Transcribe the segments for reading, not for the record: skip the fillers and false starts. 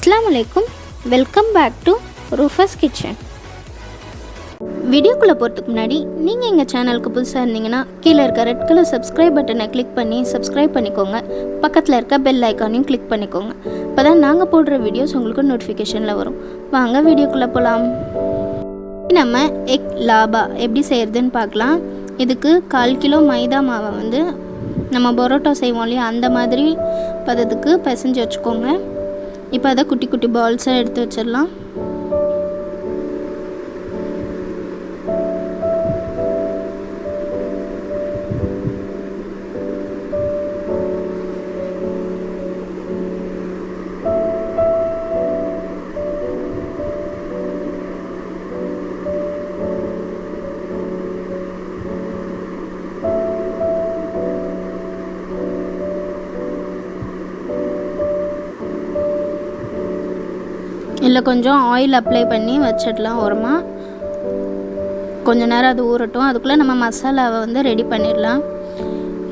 அஸ்ஸலாமு அலைக்கும். Welcome back to Rufus kitchen. வீடியோக்குள்ளே போகிறதுக்கு முன்னாடி நீங்கள் எங்கள் சேனலுக்கு புதுசாக இருந்தீங்கன்னா கீழே இருக்க ரெட் கலர் சப்ஸ்கிரைப் பட்டனை கிளிக் பண்ணி சப்ஸ்கிரைப் பண்ணிக்கோங்க. பக்கத்தில் இருக்க பெல் ஐக்கானையும் கிளிக் பண்ணிக்கோங்க. அப்போ தான் நாங்கள் போடுற வீடியோஸ் உங்களுக்கு நோட்டிஃபிகேஷனில் வரும். வாங்க வீடியோக்குள்ளே போகலாம். நம்ம எக் லாபா எப்படி செய்கிறதுன்னு பார்க்கலாம். இதுக்கு 1/4 கிலோ மைதா மாவை வந்து நம்ம பரோட்டா செய்வோம் இல்லையா, அந்த மாதிரி பதத்துக்கு பிசைஞ்சு வச்சுக்கோங்க. இப்போ அதை குட்டி குட்டி பால்ஸாக எடுத்து வச்சிடலாம். இல்லை கொஞ்சம் ஆயில் அப்ளை பண்ணி வச்சிடலாம் ஓரமாக. கொஞ்சம் நேரம் அது ஊறட்டும். அதுக்குள்ளே நம்ம மசாலாவை வந்து ரெடி பண்ணிடலாம்.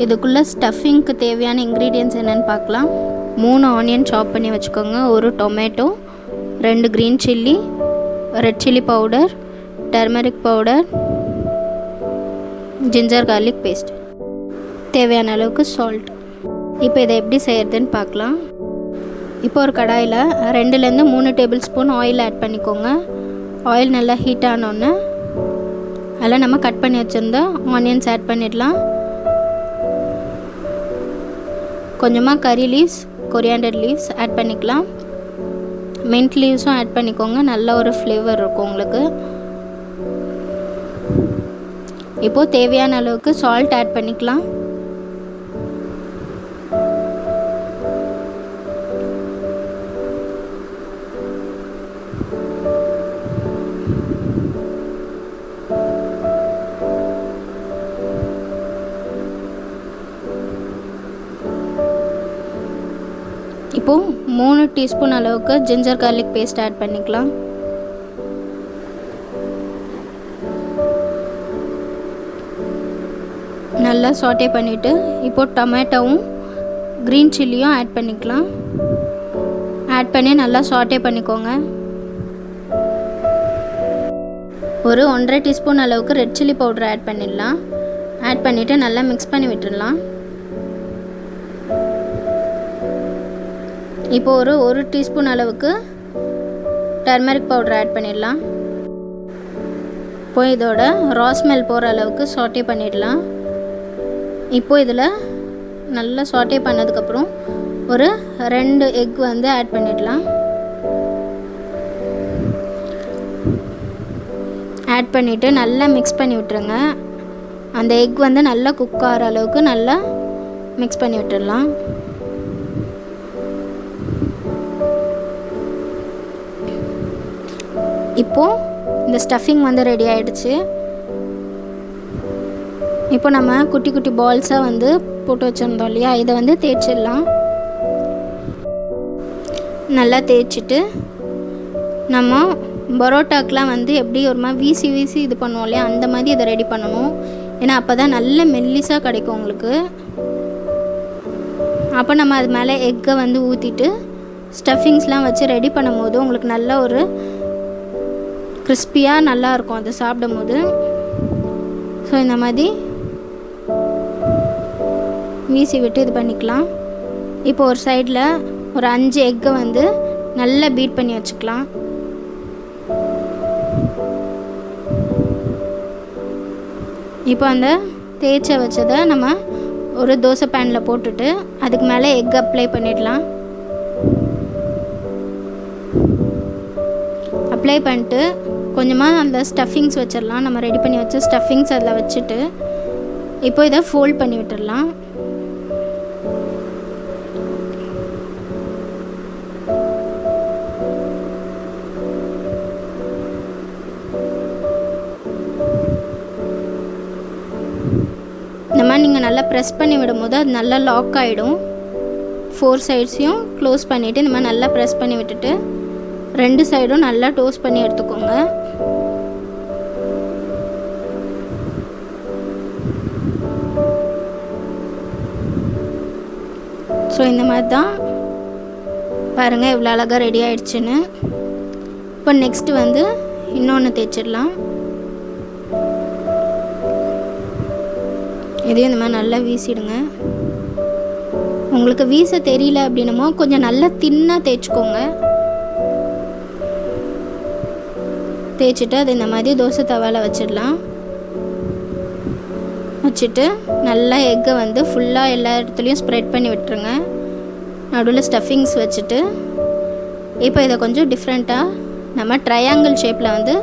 இதுக்குள்ளே ஸ்டஃபிங்க்கு தேவையான இன்க்ரீடியன்ட்ஸ் என்னென்னு பார்க்கலாம். 3 ஆனியன் சாப் பண்ணி வச்சுக்கோங்க, 1 tomato, 2 green chilli, red chilli powder, turmeric powder, ginger garlic paste, தேவையான அளவுக்கு சால்ட். இப்போ இதை எப்படி செய்கிறதுன்னு பார்க்கலாம். இப்போ ஒரு கடாயில் 2லேருந்து 3 டேபிள் ஸ்பூன் ஆயில் ஆட் பண்ணிக்கோங்க. ஆயில் நல்லா ஹீட் ஆனோடனே அதில் நம்ம கட் பண்ணி வச்சுருந்த ஆனியன்ஸ் ஆட் பண்ணிடலாம். கொஞ்சமாக curry leaves, coriander leaves add பண்ணிக்கலாம். மின்ட் லீவ்ஸும் ஆட் பண்ணிக்கோங்க, நல்ல ஒரு ஃப்ளேவர் இருக்கும் உங்களுக்கு. இப்போது தேவையான அளவுக்கு சால்ட் ஆட் பண்ணிக்கலாம். இப்போது 3 டீஸ்பூன் அளவுக்கு ஜிஞ்சர் கார்லிக் பேஸ்ட் ஆட் பண்ணிக்கலாம். நல்லா சாட்டே பண்ணிவிட்டு இப்போது டொமேட்டோவும் க்ரீன் சில்லியும் ஆட் பண்ணிக்கலாம். ஆட் பண்ணி நல்லா சாட்டே பண்ணிக்கோங்க. ஒரு 1.5 டீஸ்பூன் அளவுக்கு ரெட் சில்லி பவுடர் ஆட் பண்ணிடலாம். ஆட் பண்ணிவிட்டு நல்லா மிக்ஸ் பண்ணி விட்டுடலாம். இப்போது ஒரு டீஸ்பூன் அளவுக்கு டர்மரிக் பவுடர் ஆட் பண்ணிடலாம். இப்போ இதோட ரா ஸ்மெல் போகிற அளவுக்கு சாட்டே பண்ணிடலாம். இப்போது இதில் நல்லா சாட்டே பண்ணதுக்கப்புறம் ஒரு 2 எக் வந்து ஆட் பண்ணிடலாம். ஆட் பண்ணிவிட்டு நல்லா மிக்ஸ் பண்ணி விட்டுருங்க. அந்த எக் வந்து நல்லா குக் ஆகிற அளவுக்கு நல்லா மிக்ஸ் பண்ணி விட்டுடலாம். இப்போது இந்த ஸ்டஃபிங் வந்து ரெடி ஆகிடுச்சு. இப்போ நம்ம குட்டி குட்டி பால்ஸாக வந்து போட்டு வச்சுருந்தோம் இல்லையா, இதை வந்து தேய்ச்சிடலாம். நல்லா தேய்ச்சிட்டு நம்ம பரோட்டாக்கெலாம் வந்து எப்படி ஒரு மாதிரி வீசி வீசி இது பண்ணுவோம் இல்லையா, அந்த மாதிரி இதை ரெடி பண்ணணும். ஏன்னா அப்போ தான் நல்ல மெல்லிஸாக கிடைக்கும் உங்களுக்கு. அப்போ நம்ம அது மேலே எக்கை வந்து ஊற்றிட்டு ஸ்டஃபிங்ஸ்லாம் வச்சு ரெடி பண்ணும் போது உங்களுக்கு நல்ல ஒரு கிறிஸ்பியாக நல்லாயிருக்கும் அது சாப்பிடும் போது. ஸோ இந்த மாதிரி வீசி விட்டு இது பண்ணிக்கலாம். இப்போ ஒரு சைடில் ஒரு 5 எக்கை வந்து நல்லா பீட் பண்ணி வச்சுக்கலாம். இப்போ அந்த தேய்ச்ச வச்சதை நம்ம ஒரு தோசை பேனில் போட்டுட்டு அதுக்கு மேலே எக் அப்ளை பண்ணிடலாம். அப்ளை பண்ணிட்டு கொஞ்சமாக அந்த ஸ்டஃபிங்ஸ் வச்சிடலாம். நம்ம ரெடி பண்ணி வச்ச ஸ்டஃபிங்ஸ் அதில் வச்சுட்டு இப்போ இதை ஃபோல்ட் பண்ணி விட்டுடலாம். இந்த மாதிரி நீங்கள் நல்லா ப்ரெஸ் பண்ணி விடும்போது அது நல்லா லாக் ஆகிடும். 4 சைட்ஸையும் க்ளோஸ் பண்ணிவிட்டு இந்த மாதிரி நல்லா ப்ரெஸ் பண்ணி விட்டுட்டு 2 சைடும் நல்லா டோஸ்ட் பண்ணி எடுத்துக்கோங்க. ஸோ இந்த மாதிரி தான் பாருங்கள் இவ்வளோ அழகாக ரெடி ஆகிடுச்சின்னு. இப்போ நெக்ஸ்ட்டு வந்து இன்னொன்று தேய்ச்சிடலாம். இதையும் இந்த மாதிரி நல்லா வீசிடுங்க. உங்களுக்கு வீச தெரியல அப்படின்னமோ கொஞ்சம் நல்லா தின்னாக தேய்ச்சிக்கோங்க. தேய்ச்சிட்டு அது இந்த மாதிரி தோசை தவாவில் வச்சிடலாம். வச்சுட்டு நல்லா எக்கை வந்து ஃபுல்லாக எல்லா இடத்துலையும் ஸ்ப்ரெட் பண்ணி விட்டுருங்க. நடுவில் ஸ்டஃபிங்ஸ் வச்சுட்டு இப்போ இதை கொஞ்சம் டிஃப்ரெண்ட்டாக நம்ம ட்ரையாங்கிள் ஷேப்பில் வந்து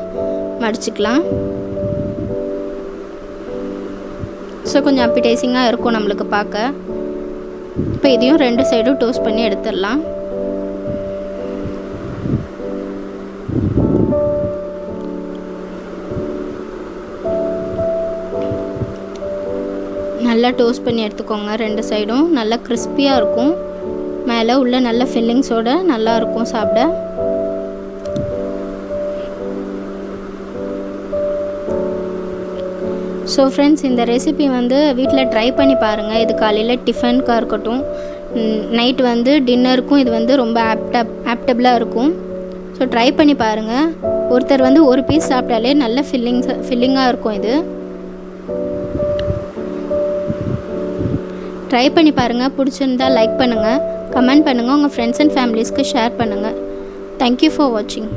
மடிச்சுக்கலாம். ஸோ கொஞ்சம் அப்பிடைசிங்காக இருக்கும் நம்மளுக்கு பார்க்க. இப்போ இதையும் 2 சைடும் டோஸ்ட் பண்ணி எடுத்துடலாம். நல்லா டோஸ்ட் பண்ணி எடுத்துக்கோங்க. 2 சைடும் நல்லா கிறிஸ்பியாக இருக்கும். மேலே உள்ள நல்ல ஃபில்லிங்ஸோடு நல்லாயிருக்கும் சாப்பிட. ஸோ ஃப்ரெண்ட்ஸ், இந்த ரெசிபி வந்து வீட்டில் ட்ரை பண்ணி பாருங்கள். இது காலையில் டிஃபனுக்காக இருக்கட்டும், நைட் வந்து டின்னருக்கும் இது வந்து ரொம்ப ஆப்டபிளாக இருக்கும். ஸோ ட்ரை பண்ணி பாருங்கள். ஒருத்தர் வந்து ஒரு பீஸ் சாப்பிட்டாலே நல்ல ஃபில்லிங்காக இருக்கும். இது ட்ரை பண்ணி பாருங்கள். பிடிச்சிருந்தால் லைக் பண்ணுங்கள், கமெண்ட் பண்ணுங்கள், உங்கள் ஃப்ரெண்ட்ஸ் அண்ட் ஃபேமிலிஸ்க்கு ஷேர் பண்ணுங்கள். தேங்க்யூ ஃபார் வாட்சிங்.